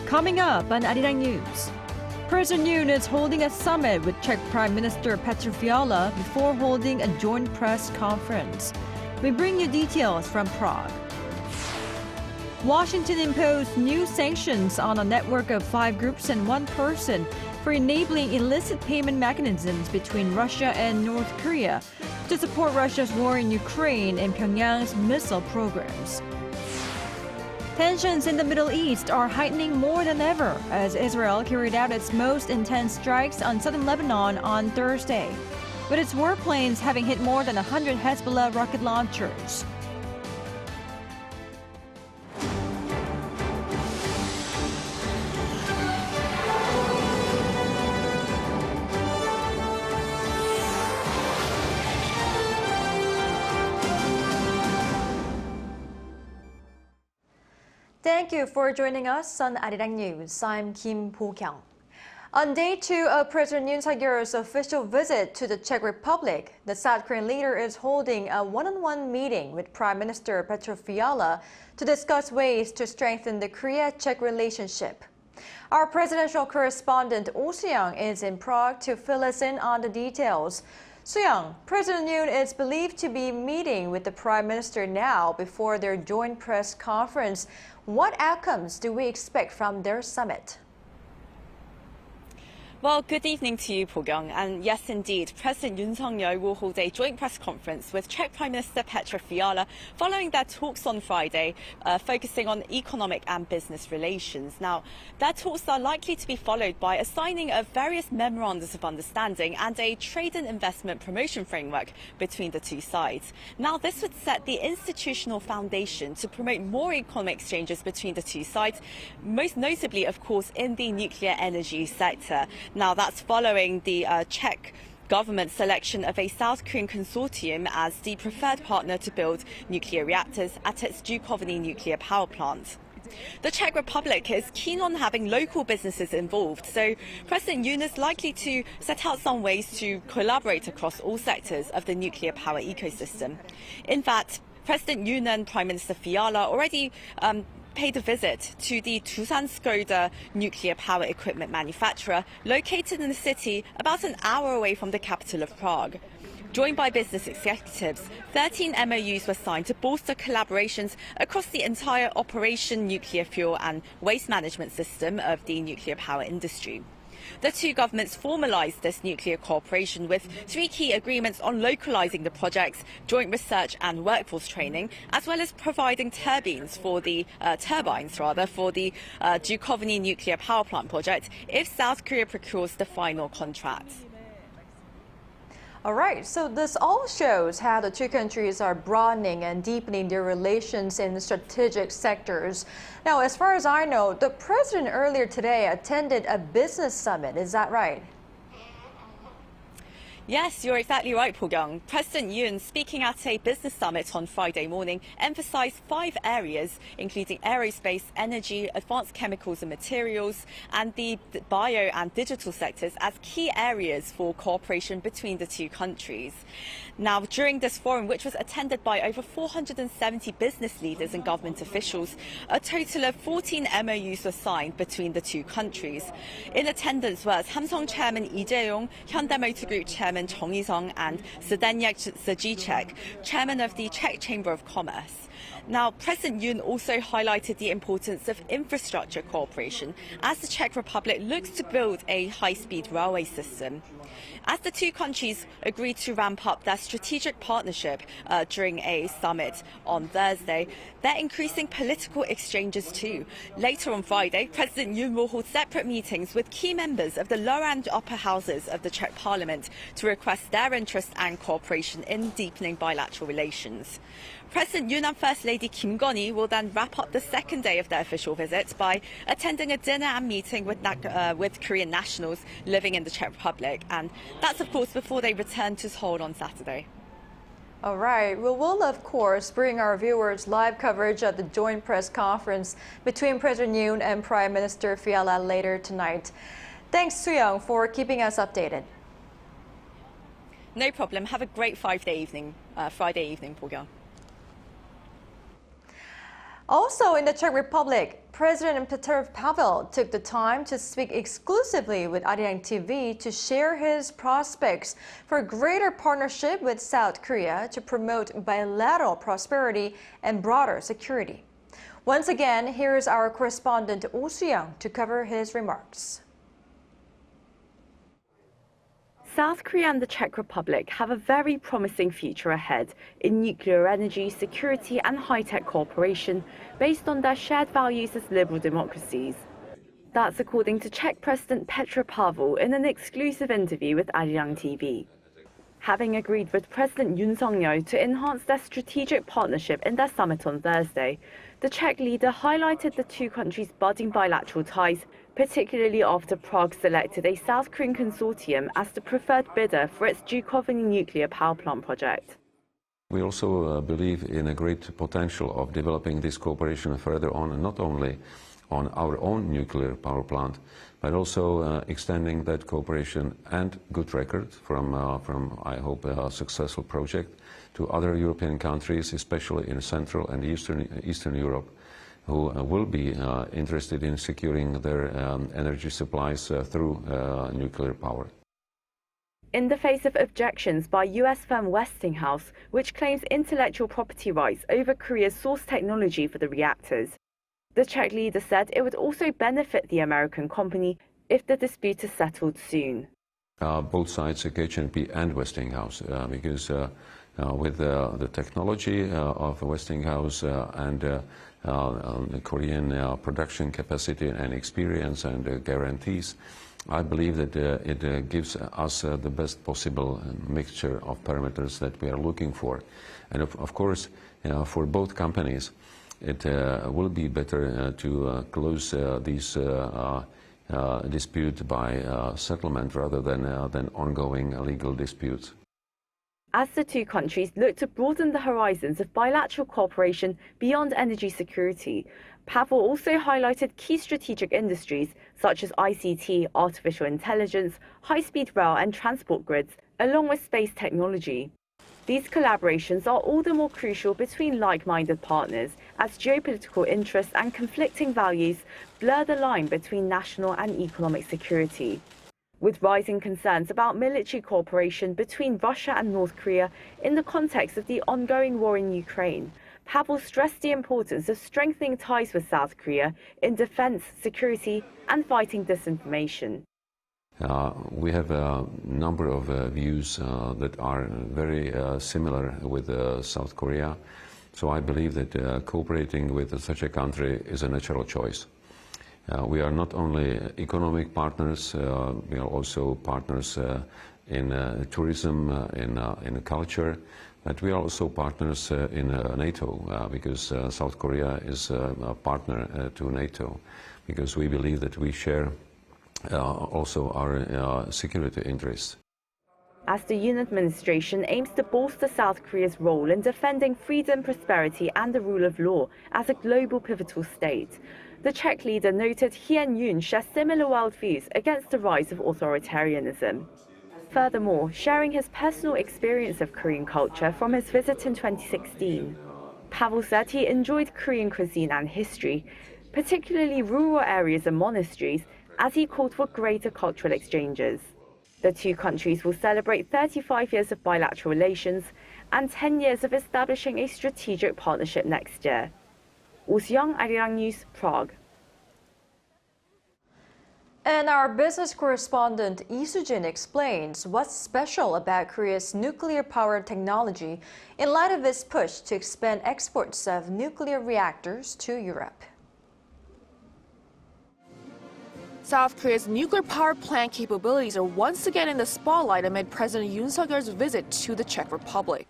Coming up on Arirang News, President Yoon is holding a summit with Czech Prime Minister Petr Fiala before holding a joint press conference. We bring you details from Prague. Washington imposed new sanctions on a network of 5 groups and 1 person for enabling illicit payment mechanisms between Russia and North Korea to support Russia's war in Ukraine and Pyongyang's missile programs. Tensions in the Middle East are heightening more than ever as Israel carried out its most intense strikes on southern Lebanon on Thursday, with its warplanes having hit more than 100 Hezbollah rocket launchers. Thank you for joining us on Arirang News. I'm Kim Bo-kyung. On day 2 of President Yoon Suk-yeol's official visit to the Czech Republic, the South Korean leader is holding a one-on-one meeting with Prime Minister Petr Fiala to discuss ways to strengthen the Korea-Czech relationship. Our presidential correspondent Oh Soo-young is in Prague to fill us in on the details. Soo-young, President Yoon is believed to be meeting with the Prime Minister now before their joint press conference. What outcomes do we expect from their summit? Well, good evening to you, Bo-kyung. And yes, indeed, President Yoon Suk-yeol will hold a joint press conference with Czech Prime Minister Petr Fiala following their talks on Friday, focusing on economic and business relations. Now, their talks are likely to be followed by a signing of various memorandums of understanding and a trade and investment promotion framework between the two sides. Now, this would set the institutional foundation to promote more economic exchanges between the two sides, most notably, of course, in the nuclear energy sector. Now, that's following the Czech government's selection of a South Korean consortium as the preferred partner to build nuclear reactors at its Dukovany nuclear power plant. The Czech Republic is keen on having local businesses involved, so President Yoon is likely to set out some ways to collaborate across all sectors of the nuclear power ecosystem. In fact, President Yoon and Prime Minister Fiala already paid a visit to the Tusan Skoda nuclear power equipment manufacturer located in the city about an hour away from the capital of Prague. Joined by business executives, 13 MOUs were signed to bolster collaborations across the entire operation, nuclear fuel and waste management system of the nuclear power industry. The two governments formalised this nuclear cooperation with 3 key agreements on localising the projects, joint research and workforce training, as well as providing turbines for the Dukovany nuclear power plant project if South Korea procures the final contract. All right, so this all shows how the two countries are broadening and deepening their relations in strategic sectors. Now, as far as I know, the president earlier today attended a business summit. Is that right? Yes, you're exactly right, Bo-kyung. President Yoon, speaking at a business summit on Friday morning, emphasised 5 areas, including aerospace, energy, advanced chemicals and materials, and the bio and digital sectors as key areas for cooperation between the two countries. Now, during this forum, which was attended by over 470 business leaders and government officials, a total of 14 MOUs were signed between the two countries. In attendance were Samsung Chairman Lee Jae-myung, Hyundai Motor Group Chairman Chung Hee-sung and Zdeněk Zajíček, Chairman of the Czech Chamber of Commerce. Now, President Yoon also highlighted the importance of infrastructure cooperation as the Czech Republic looks to build a high-speed railway system. As the two countries agreed to ramp up their strategic partnership during a summit on Thursday, they're increasing political exchanges too. Later on Friday, President Yoon will hold separate meetings with key members of the lower and upper houses of the Czech Parliament to request their interest and cooperation in deepening bilateral relations. President Yoon and First Lady Kim Gon-hee will then wrap up the second day of their official visit by attending a dinner and meeting with Korean nationals living in the Czech Republic. And that's, of course, before they return to Seoul on Saturday. All right. We will, of course, bring our viewers live coverage of the joint press conference between President Yoon and Prime Minister Fiala later tonight. Thanks, Soo-young, for keeping us updated. No problem. Have a great Friday evening, Bo-kyung. Also in the Czech Republic, President Petr Pavel took the time to speak exclusively with Arirang TV to share his prospects for greater partnership with South Korea to promote bilateral prosperity and broader security. Once again, here is our correspondent Oh Soo-young to cover his remarks. South Korea and the Czech Republic have a very promising future ahead in nuclear energy, security and high-tech cooperation based on their shared values as liberal democracies. That's according to Czech President Petr Pavel in an exclusive interview with Arirang TV. Having agreed with President Yoon to enhance their strategic partnership in their summit on Thursday, the Czech leader highlighted the two countries' budding bilateral ties, particularly after Prague selected a South Korean consortium as the preferred bidder for its Dukovany nuclear power plant project. We also believe in a great potential of developing this cooperation further on, not only on our own nuclear power plant, but also extending that cooperation and good record from I hope, a successful project to other European countries, especially in Central and Eastern Europe, who will be interested in securing their energy supplies through nuclear power. In the face of objections by US firm Westinghouse, which claims intellectual property rights over Korea's source technology for the reactors, the Czech leader said it would also benefit the American company if the dispute is settled soon. Both sides, KCHP and Westinghouse, because with the technology of Westinghouse and the Korean production capacity and experience and guarantees, I believe that it gives us the best possible mixture of parameters that we are looking for. And of course, for both companies, it will be better to close these disputes by settlement rather than ongoing legal disputes. As the two countries look to broaden the horizons of bilateral cooperation beyond energy security, Pavel also highlighted key strategic industries such as ICT, artificial intelligence, high-speed rail and transport grids, along with space technology. These collaborations are all the more crucial between like-minded partners as geopolitical interests and conflicting values blur the line between national and economic security. With rising concerns about military cooperation between Russia and North Korea in the context of the ongoing war in Ukraine, Pavel stressed the importance of strengthening ties with South Korea in defense, security and fighting disinformation. We have a number of views that are very similar with South Korea, so I believe that cooperating with such a country is a natural choice. We are not only economic partners, we are also partners in tourism, in culture, but we are also partners in NATO, because South Korea is a partner to NATO, because we believe that we share also our security interests. As the Yoon administration aims to bolster South Korea's role in defending freedom, prosperity and the rule of law as a global pivotal state, the Czech leader noted he and Yoon share similar worldviews against the rise of authoritarianism. Furthermore, sharing his personal experience of Korean culture from his visit in 2016, Pavel said he enjoyed Korean cuisine and history, particularly rural areas and monasteries, as he called for greater cultural exchanges. The two countries will celebrate 35 years of bilateral relations and 10 years of establishing a strategic partnership next year. Oh Soo-young, Arirang News, Prague. And our business correspondent Lee Soo-jin explains what's special about Korea's nuclear power technology in light of its push to expand exports of nuclear reactors to Europe. South Korea's nuclear power plant capabilities are once again in the spotlight amid President Yoon Suk-yeol's visit to the Czech Republic.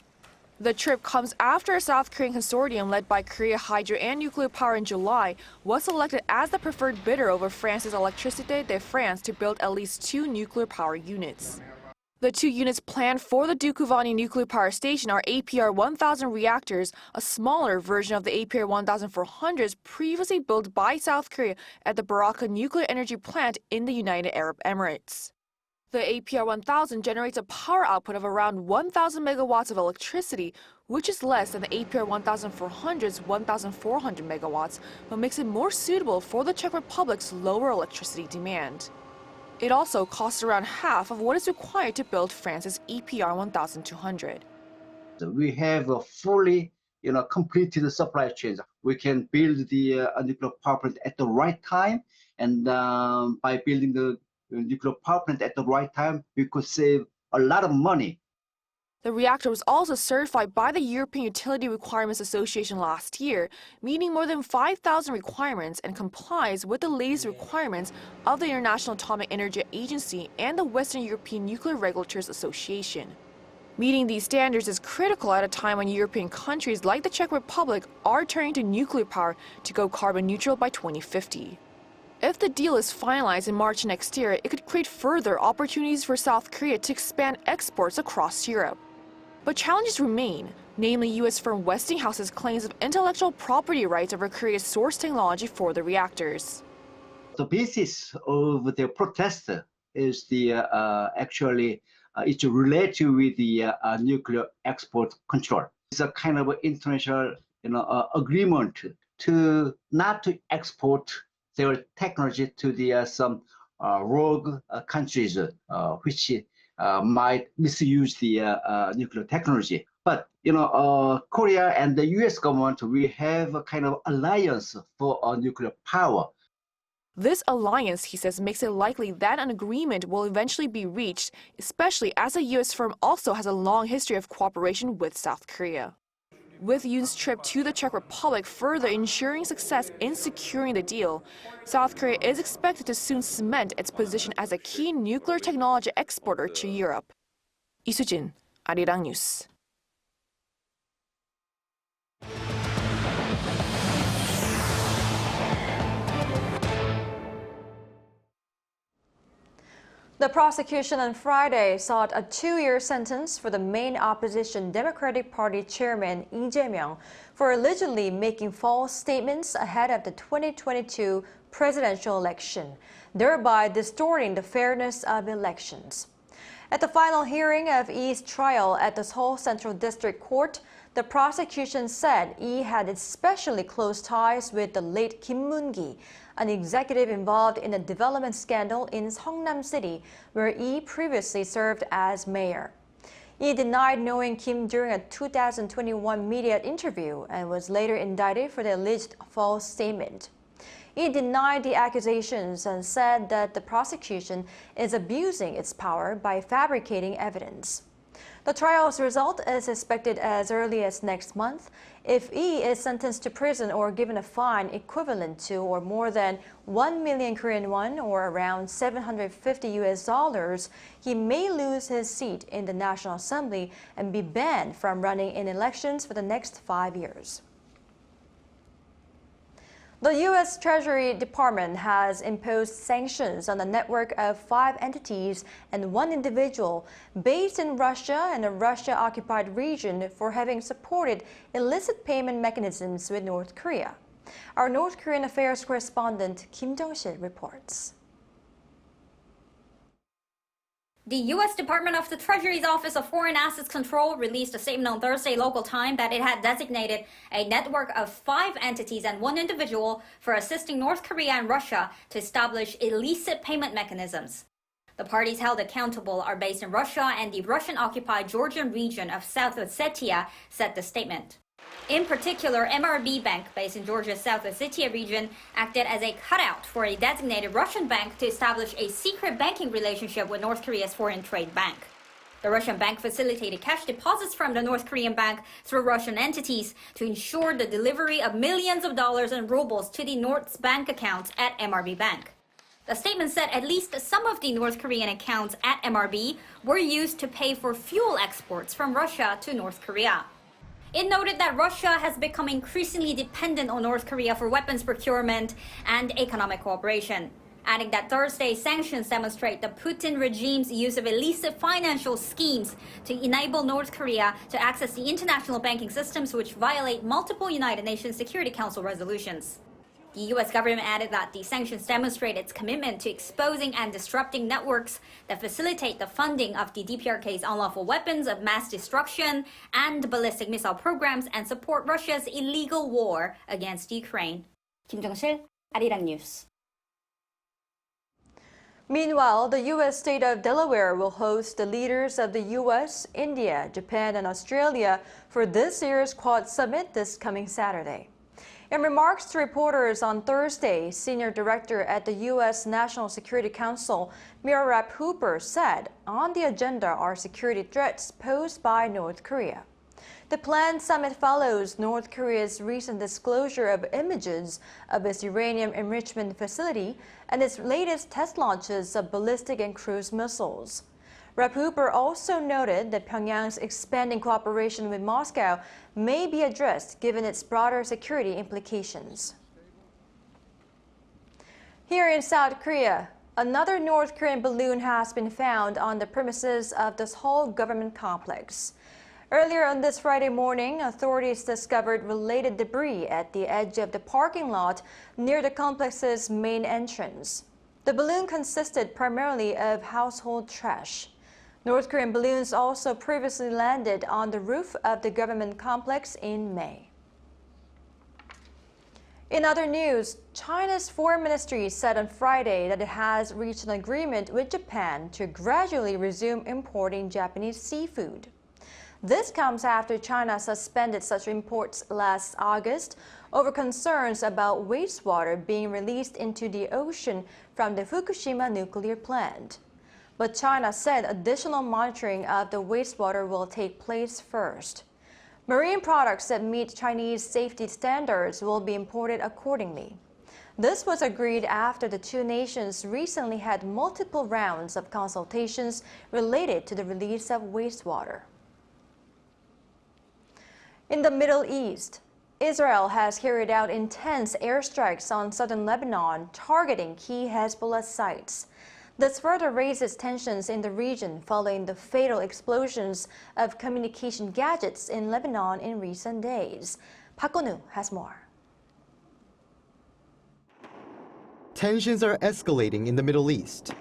The trip comes after a South Korean consortium led by Korea Hydro and Nuclear Power in July was selected as the preferred bidder over France's Électricité de France to build at least 2 nuclear power units. The 2 units planned for the Dukovany nuclear power station are APR-1000 reactors, a smaller version of the APR-1400s previously built by South Korea at the Baraka nuclear energy plant in the United Arab Emirates. The APR-1000 generates a power output of around 1,000 megawatts of electricity, which is less than the APR-1400's 1,400 megawatts, but makes it more suitable for the Czech Republic's lower electricity demand. It also costs around half of what is required to build France's APR-1200. We have a fully, completed supply chain. We can build the nuclear power plant at the right time, and by building the nuclear power plant at the right time, we could save a lot of money. The reactor was also certified by the European Utility Requirements Association last year, meeting more than 5,000 requirements and complies with the latest requirements of the International Atomic Energy Agency and the Western European Nuclear Regulators Association. Meeting these standards is critical at a time when European countries like the Czech Republic are turning to nuclear power to go carbon neutral by 2050. If the deal is finalized in March next year, it could create further opportunities for South Korea to expand exports across Europe. But challenges remain, namely U.S. firm Westinghouse's claims of intellectual property rights over Korea's source technology for the reactors. The basis of their protest is it's related with the nuclear export control. It's a kind of international agreement to not to export their technology to the some rogue countries which might misuse the nuclear technology. But Korea and the U.S. government, we have a kind of alliance for nuclear power. This alliance, he says, makes it likely that an agreement will eventually be reached, especially as a U.S. firm also has a long history of cooperation with South Korea. With Yoon's trip to the Czech Republic further ensuring success in securing the deal, South Korea is expected to soon cement its position as a key nuclear technology exporter to Europe. 이수진, Arirang News. The prosecution on Friday sought a 2-year sentence for the main opposition Democratic Party chairman Lee Jae-myung for allegedly making false statements ahead of the 2022 presidential election, thereby distorting the fairness of elections. At the final hearing of Lee's trial at the Seoul Central District Court, the prosecution said Lee had especially close ties with the late Kim Moon-gi, an executive involved in a development scandal in Seongnam City, where Lee previously served as mayor. Lee denied knowing Kim during a 2021 media interview and was later indicted for the alleged false statement. He denied the accusations and said that the prosecution is abusing its power by fabricating evidence. The trial's result is expected as early as next month. If Lee is sentenced to prison or given a fine equivalent to or more than 1 million Korean won or around $750, he may lose his seat in the National Assembly and be banned from running in elections for the next 5 years. The U.S. Treasury Department has imposed sanctions on a network of 5 entities and 1 individual based in Russia and a Russia-occupied region for having supported illicit payment mechanisms with North Korea. Our North Korean affairs correspondent Kim Jung-sil reports. The U.S. Department of the Treasury's Office of Foreign Assets Control released a statement on Thursday local time that it had designated a network of 5 entities and 1 individual for assisting North Korea and Russia to establish illicit payment mechanisms. The parties held accountable are based in Russia and the Russian-occupied Georgian region of South Ossetia, said the statement. In particular, MRB Bank, based in Georgia's South Ossetia region, acted as a cutout for a designated Russian bank to establish a secret banking relationship with North Korea's foreign trade bank. The Russian bank facilitated cash deposits from the North Korean bank through Russian entities to ensure the delivery of millions of dollars and rubles to the North's bank accounts at MRB Bank. The statement said at least some of the North Korean accounts at MRB were used to pay for fuel exports from Russia to North Korea. It noted that Russia has become increasingly dependent on North Korea for weapons procurement and economic cooperation, adding that Thursday's sanctions demonstrate the Putin regime's use of illicit financial schemes to enable North Korea to access the international banking systems which violate multiple United Nations Security Council resolutions. The U.S. government added that the sanctions demonstrate its commitment to exposing and disrupting networks that facilitate the funding of the DPRK's unlawful weapons of mass destruction and ballistic missile programs and support Russia's illegal war against Ukraine. Kim Jong-sil, Arirang News. Meanwhile, the U.S. state of Delaware will host the leaders of the U.S., India, Japan, and Australia for this year's Quad Summit this coming Saturday. In remarks to reporters on Thursday, Senior Director at the U.S. National Security Council, Mira Hooper, said on the agenda are security threats posed by North Korea. The planned summit follows North Korea's recent disclosure of images of its uranium enrichment facility and its latest test launches of ballistic and cruise missiles. Rep. Hooper also noted that Pyongyang's expanding cooperation with Moscow may be addressed given its broader security implications. Here in South Korea, another North Korean balloon has been found on the premises of the Seoul Gov't Complex. Earlier on this Friday morning, authorities discovered related debris at the edge of the parking lot near the complex's main entrance. The balloon consisted primarily of household trash. North Korean balloons also previously landed on the roof of the government complex in May. In other news, China's foreign ministry said on Friday that it has reached an agreement with Japan to gradually resume importing Japanese seafood. This comes after China suspended such imports last August over concerns about wastewater being released into the ocean from the Fukushima nuclear plant. But China said additional monitoring of the wastewater will take place first. Marine products that meet Chinese safety standards will be imported accordingly. This was agreed after the two nations recently had multiple rounds of consultations related to the release of wastewater. In the Middle East, Israel has carried out intense airstrikes on southern Lebanon, targeting key Hezbollah sites. This further raises tensions in the region following the fatal explosions of communication gadgets in Lebanon in recent days. Park Won-woo has more. Tensions are escalating in the Middle East.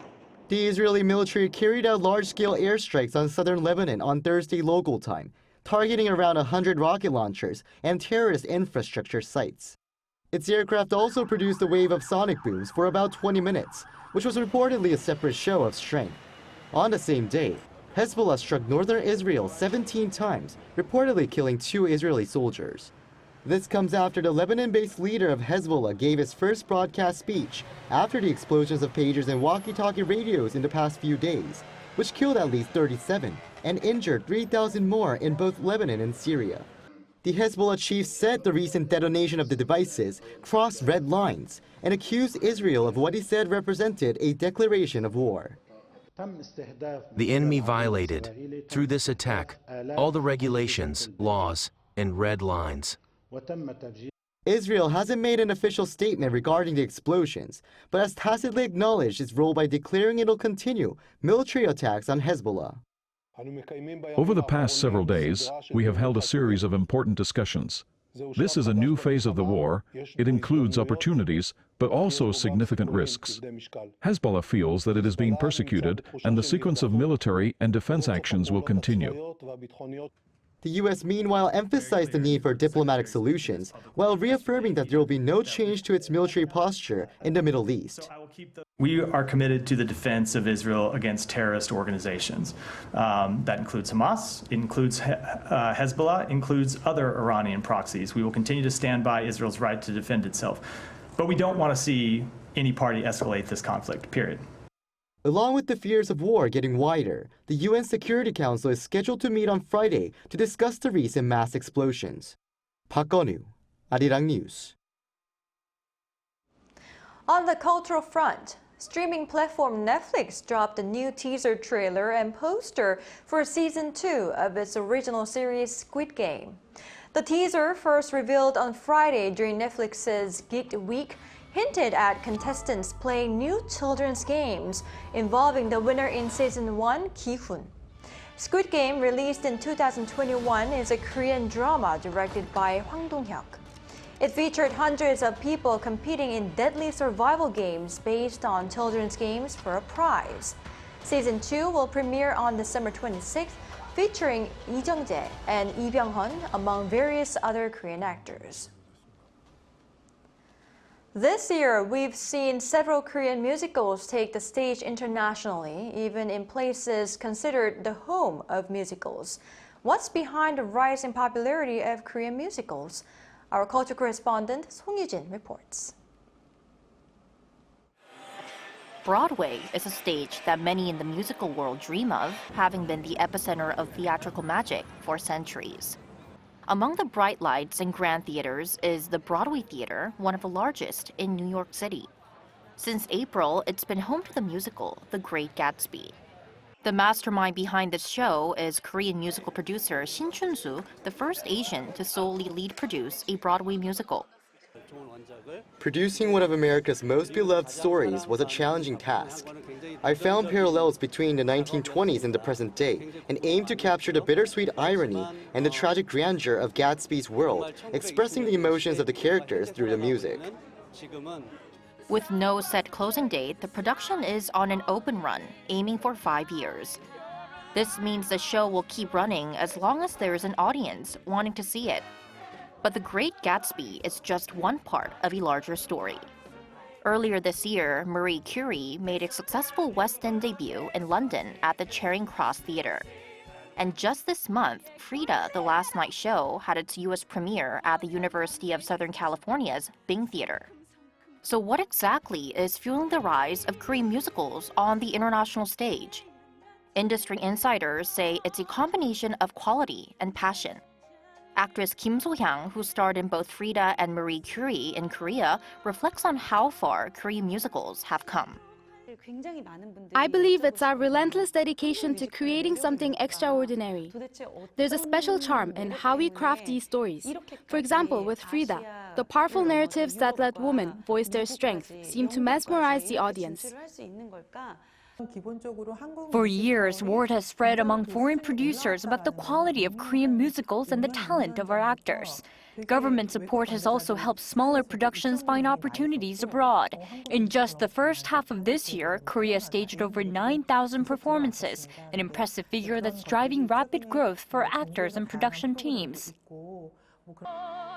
The Israeli military carried out large-scale airstrikes on southern Lebanon on Thursday local time, targeting around 100 rocket launchers and terrorist infrastructure sites. Its aircraft also produced a wave of sonic booms for about 20 minutes, which was reportedly a separate show of strength. On the same day, Hezbollah struck northern Israel 17 times, reportedly killing 2 Israeli soldiers. This comes after the Lebanon-based leader of Hezbollah gave his first broadcast speech after the explosions of pagers and walkie-talkie radios in the past few days, which killed at least 37 and injured 3,000 more in both Lebanon and Syria. The Hezbollah chief said the recent detonation of the devices crossed red lines and accused Israel of what he said represented a declaration of war. The enemy violated, through this attack, all the regulations, laws, and red lines. Israel hasn't made an official statement regarding the explosions, but has tacitly acknowledged its role by declaring it'll continue military attacks on Hezbollah. Over the past several days, we have held a series of important discussions. This is a new phase of the war. It includes opportunities, but also significant risks. Hezbollah feels that it is being persecuted, and the sequence of military and defense actions will continue. The U.S. meanwhile emphasized the need for diplomatic solutions, while reaffirming that there will be no change to its military posture in the Middle East. We are committed to the defense of Israel against terrorist organizations. That includes Hamas, it includes Hezbollah, includes other Iranian proxies. We will continue to stand by Israel's right to defend itself. But we don't want to see any party escalate this conflict, period. Along with the fears of war getting wider, the UN Security Council is scheduled to meet on Friday to discuss the recent mass explosions. Park Won-woo, Arirang News. On the cultural front, streaming platform Netflix dropped a new teaser trailer and poster for Season 2 of its original series Squid Game. The teaser, first revealed on Friday during Netflix's Geek Week, hinted at contestants playing new children's games involving the winner in Season 1, Ki-hoon. Squid Game, released in 2021, is a Korean drama directed by Hwang Dong-hyuk. It featured hundreds of people competing in deadly survival games based on children's games for a prize. Season 2 will premiere on December 26th, featuring Lee Jae-myung and Lee Byung-hun, among various other Korean actors. This year, we've seen several Korean musicals take the stage internationally, even in places considered the home of musicals. What's behind the rise in popularity of Korean musicals? Our culture correspondent Song Yujin reports. Broadway is a stage that many in the musical world dream of, having been the epicenter of theatrical magic for centuries. Among the bright lights and grand theaters is the Broadway Theater, one of the largest in New York City. Since April, it's been home to the musical The Great Gatsby. The mastermind behind this show is Korean musical producer Shin Chun-soo, the first Asian to solely lead produce a Broadway musical. Producing one of America's most beloved stories was a challenging task. I found parallels between the 1920s and the present day and aimed to capture the bittersweet irony and the tragic grandeur of Gatsby's world, expressing the emotions of the characters through the music. With no set closing date, the production is on an open run, aiming for 5 years. This means the show will keep running as long as there is an audience wanting to see it. But The Great Gatsby is just one part of a larger story. Earlier this year, Marie Curie made a successful West End debut in London at the Charing Cross Theatre. And just this month, Frida, the Last Night Show, had its U.S. premiere at the University of Southern California's Bing Theater. So what exactly is fueling the rise of Korean musicals on the international stage? Industry insiders say it's a combination of quality and passion. Actress Kim So-hyang, who starred in both Frida and Marie Curie in Korea, reflects on how far Korean musicals have come. I believe it's our relentless dedication to creating something extraordinary. There's a special charm in how we craft these stories. For example, with Frida, the powerful narratives that let women voice their strength seem to mesmerize the audience. For years, word has spread among foreign producers about the quality of Korean musicals and the talent of our actors. Government support has also helped smaller productions find opportunities abroad. In just the first half of this year, Korea staged over 9,000 performances, an impressive figure that's driving rapid growth for actors and production teams.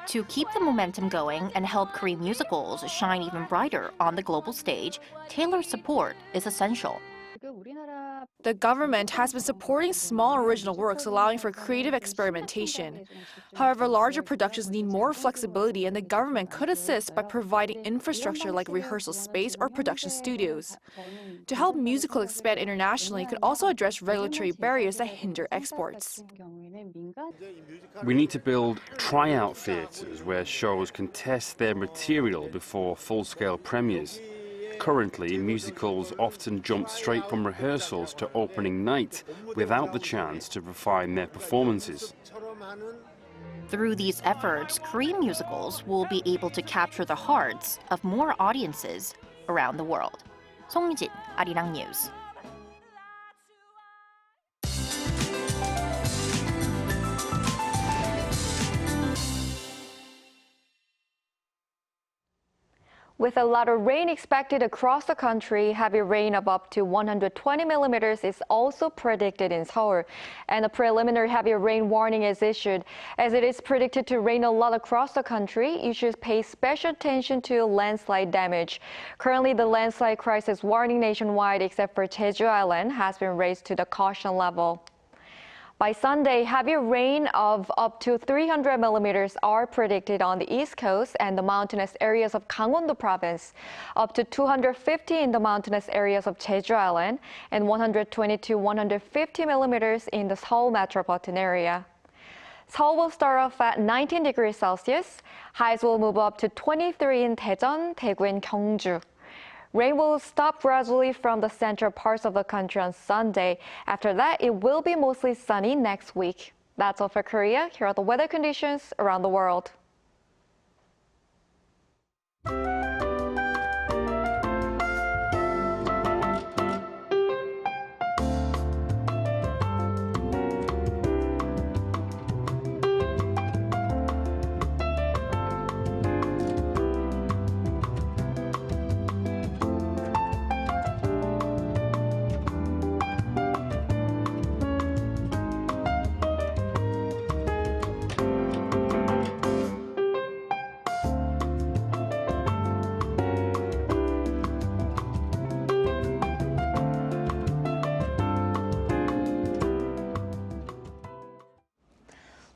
To keep the momentum going and help Korean musicals shine even brighter on the global stage, tailored support is essential. The government has been supporting small original works, allowing for creative experimentation. However, larger productions need more flexibility, and the government could assist by providing infrastructure like rehearsal space or production studios. To help musical expand internationally, it could also address regulatory barriers that hinder exports. We need to build tryout theatres where shows can test their material before full-scale premieres. Currently, musicals often jump straight from rehearsals to opening night without the chance to refine their performances. Through these efforts, Korean musicals will be able to capture the hearts of more audiences around the world. Song Yujin, Arirang News. With a lot of rain expected across the country, heavy rain of up to 120 millimeters is also predicted in Seoul. And a preliminary heavy rain warning is issued. As it is predicted to rain a lot across the country, you should pay special attention to landslide damage. Currently, the landslide crisis warning nationwide, except for Jeju Island, has been raised to the caution level. By Sunday, heavy rain of up to 300 millimeters are predicted on the East Coast and the mountainous areas of Gangwon-do Province, up to 250 in the mountainous areas of Jeju Island, and 120 to 150 millimeters in the Seoul metropolitan area. Seoul will start off at 19 degrees Celsius. Highs will move up to 23 in Daejeon, Daegu, and Gyeongju. Rain will stop gradually from the central parts of the country on Sunday. After that, it will be mostly sunny next week. That's all for Korea. Here are the weather conditions around the world.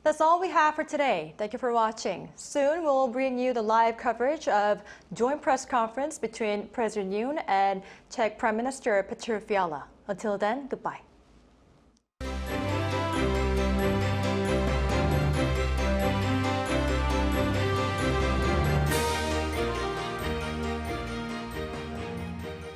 That's all we have for today. Thank you for watching. Soon we'll bring you the live coverage of joint press conference between President Yoon and Czech Prime Minister Petr Fiala. Until then, goodbye.